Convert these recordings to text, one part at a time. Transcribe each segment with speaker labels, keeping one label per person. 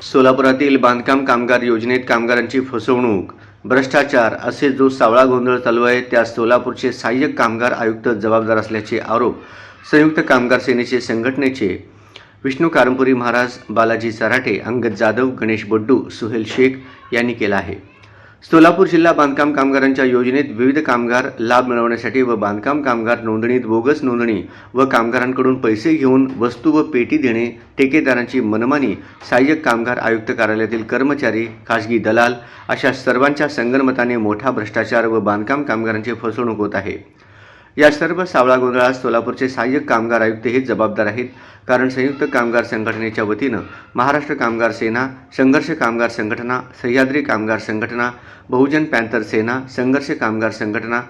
Speaker 1: सोलापुरातील बांधकाम कामगार योजनेत कामगारांची फसवणूक, भ्रष्टाचार असे जो सावळा गोंधळ चालू आहे त्या सोलापूरचे सहाय्यक कामगार आयुक्त जबाबदार असल्याचे आरोप संयुक्त कामगार सेनेचे संघटनेचे विष्णू कारंपुरी महाराज, बालाजी सराटे, अंगद जाधव, गणेश बड्डू, सुहेल शेख यांनी केला आहे। सोलापूर जिल्हा बांधकाम कामगारांच्या योजनेत विविध कामगार लाभ मिळवण्यासाठी व बांधकाम कामगार नोंदणीत बोगस नोंदणी व कामगारांकडून पैसे घेऊन वस्तू व पेटी देणे, ठेकेदारांची मनमानी, सहाय्यक कामगार आयुक्त कार्यालयातील कर्मचारी, खासगी दलाल अशा सर्वांच्या संगनमताने मोठा भ्रष्टाचार व बांधकाम कामगारांची फसवणूक होत आहे। या सर्व सावळा गोंधळात सोलापूरचे सहाय्यक कामगार आयुक्त हे जबाबदार आहेत, कारण संयुक्त कामगार संघटनेच्या वतीनं महाराष्ट्र कामगार सेना, संघर्ष कामगार संघटना, सह्याद्री कामगार संघटना, बहुजन पॅंथर सेना, संघर्ष कामगार संघटना,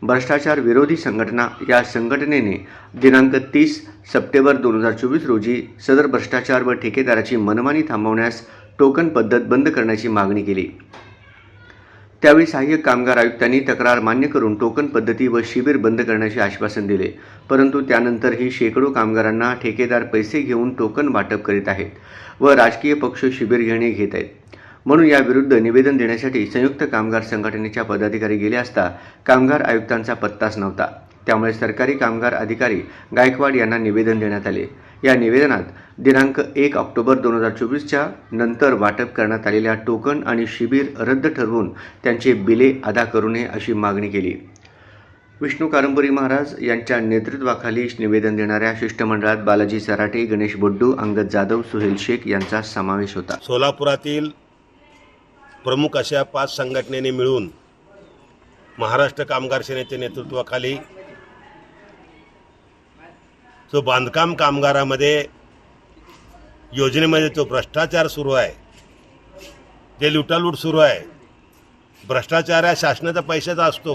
Speaker 1: भ्रष्टाचार विरोधी संघटना या संघटनेने दिनांक 30 सप्टेंबर 2024 रोजी सदर भ्रष्टाचार व ठेकेदाराची मनमानी थांबवण्यास टोकन पद्धत बंद करण्याची मागणी केली। त्यावेळी सहाय्यक कामगार आयुक्तांनी तक्रार मान्य करून टोकन पद्धती व शिबिर बंद करण्याचे आश्वासन दिले, परंतु त्यानंतरही शेकडो कामगारांना ठेकेदार पैसे घेऊन टोकन वाटप करीत आहेत व राजकीय पक्ष शिबिर घेणे घेत आहेत। म्हणून याविरुद्ध निवेदन देण्यासाठी संयुक्त कामगार संघटनेच्या पदाधिकारी गेले असता कामगार आयुक्तांचा पत्ताच नव्हता। त्यामुळे सरकारी कामगार अधिकारी गायकवाड यांना निवेदन देण्यात आले। या निवेदनात दिनांक 1 ऑक्टोबर 2024च्या नंतर वाटप करण्यात आलेल्या टोकन आणि शिबिर रद्द ठरवून त्यांचे बिले अदा करू नये अशी मागणी केली। विष्णू कारंपुरी महाराज यांच्या नेतृत्वाखाली निवेदन देणाऱ्या शिष्टमंडळात बालाजी सराटे, गणेश बड्डू, अंगद जाधव, सुहेल शेख यांचा समावेश होता।
Speaker 2: सोलापुरातील प्रमुख अशा 5 संघटनेने मिळून महाराष्ट्र कामगार सेनेच्या नेतृत्वाखाली जो बांधकाम कामगारामध्ये योजनेमध्ये जो भ्रष्टाचार सुरू आहे, जे लुटालूट सुरू आहे, भ्रष्टाचार हा शासनाचा पैशाचा असतो।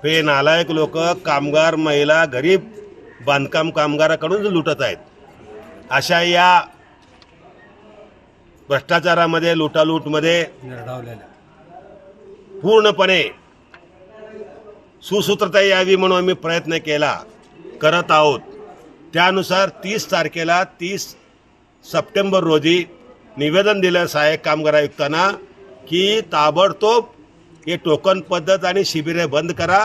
Speaker 2: हे नालायक लोक कामगार, महिला, गरीब बांधकाम कामगाराकडून लुटत आहेत। अशा या भ्रष्टाचारामध्ये, लुटालूटमध्ये पूर्णपणे सुसूत्रता यावी म्हणून आम्ही प्रयत्न करत आहोत। त्यानुसार 30 तारखेला 30 सप्टेंबर रोजी निवेदन दिलं सहाय्यक कामगार आयुक्तांना की ताबडतोब हे टोकन पद्धत आणि शिबिरे बंद करा।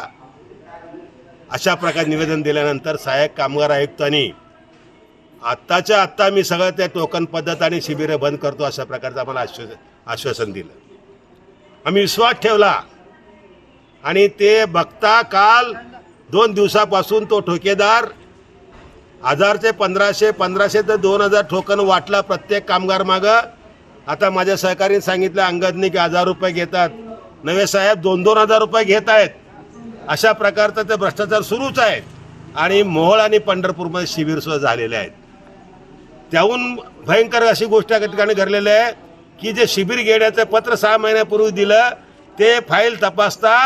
Speaker 2: अशा प्रकारे निवेदन दिल्यानंतर सहाय्यक कामगार आयुक्तांनी आत्ताच्या आत्ता मी सगळं त्या टोकन पद्धत आणि शिबिरे बंद करतो अशा प्रकारचं आम्हाला आश्वासन दिलं। आम्ही विश्वास ठेवला आणि ते बघता काल 2 दिवसापासून तो ठेकेदार 1000 ते 1500, 1500 ते 2000 टोकन वाटला प्रत्येक कामगार मागं। आता माझ्या सहकारीने सांगितलं अंगदने की 1000 रुपये घेतात, नवे साहेब 2-2000 रुपये घेत आहेत। अशा प्रकारचा ते भ्रष्टाचार सुरूच आहे आणि मोहोळ आणि पंढरपूरमध्ये शिबिर सुद्धा झालेले आहेत। त्याहून भयंकर अशी गोष्ट या ठिकाणी घडलेली आहे की जे शिबिर घेण्याचं पत्र 6 महिन्यापूर्वी दिलं ते फाईल तपासता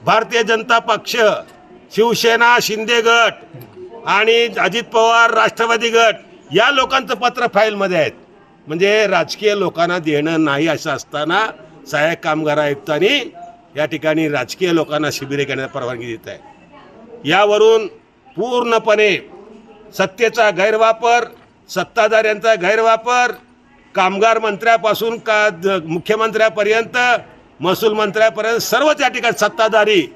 Speaker 2: भारतीय जनता पक्ष, शिवसेना, शिंदे गट आणि अजित पवार, राष्ट्रवादी गट या लोकांचं पत्र फाईलमध्ये आहेत। म्हणजे राजकीय लोकांना देणं नाही असं असताना सहाय्यक कामगार आयुक्तांनी या ठिकाणी राजकीय लोकांना शिबिरे घेण्याची परवानगी देत आहे। यावरून पूर्णपणे सत्तेचा गैरवापर, सत्ताधाऱ्यांचा गैरवापर, कामगार मंत्र्यापासून मुख्यमंत्र्यापर्यंत, महसूल मंत्र्यापर्यंत सर्वच या ठिकाणी सत्ताधारी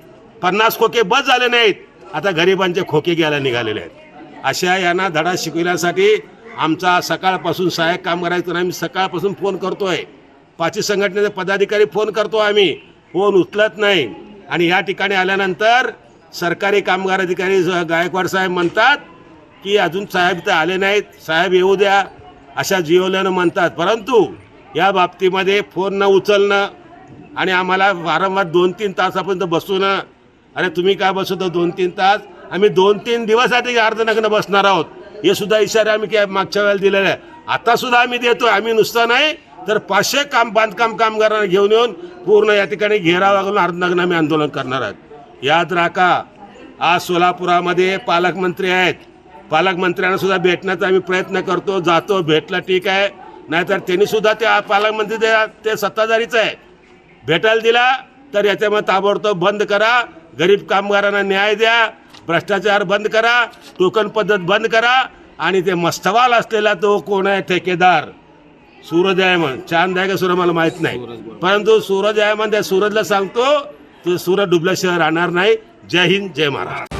Speaker 2: 50 खोके बस झाले नाहीत, आता गरिबांचे खोके घ्यायला निघालेले आहेत। अशा यांना धडा शिकविण्यासाठी आमचा सकाळपासून सहाय्यक कामगार आयुक्तांना आम्ही सकाळपासून फोन करतोय। 5 संघटनेचे पदाधिकारी फोन करतो, आम्ही फोन उचलत नाही। आणि या ठिकाणी आल्यानंतर सरकारी कामगार अधिकारी गायकवाड साहेब म्हणतात की अजून साहेब तर आले नाहीत, साहेब येऊ द्या अशा जिओल्यानं म्हणतात। परंतु या बाबतीमध्ये फोन न उचलणं आणि आम्हाला वारंवार 2-3 तासापर्यंत बसवणं, अरे तुम्ही काय बसवतो 2-3 तास, आम्ही 2-3 दिवसासाठी अर्धनग्न बसणार आहोत, हे सुद्धा इशारा आम्ही काय मागच्या वेळेला दिलेला आहे। आता सुद्धा आम्ही देतो, आम्ही नुसतं नाही तर 500 बांधकाम कामगारांना घेऊन येऊन पूर्ण या ठिकाणी घेराव लागून अर्धनग्न आम्ही आंदोलन करणार आहोत। याद राखा, आज सोलापुरामध्ये पालकमंत्री आहेत, पालकमंत्र्यांना सुद्धा भेटण्याचा आम्ही प्रयत्न करतो, जातो, भेटला ठीक आहे, नाहीतर त्यांनी सुद्धा ते पालकमंत्री ते सत्ताधारीच आहे, भेटायला दिला तर याच्यामध्ये ताबडतोब बंद करा, गरीब कामगारांना न्याय द्या, भ्रष्टाचार बंद करा, टोकन पद्धत बंद करा आणि ते मस्तवाल असलेला तो कोण आहे ठेकेदार, सूरज आहे म्हण, चांद आहे का सूरज मला माहित नाही, परंतु सूरज आहे म्हण, त्या सूरजला सांगतो तू सूरज डुबल्याशिवाय राहणार नाही. जय हिंद, जय महाराष्ट्र.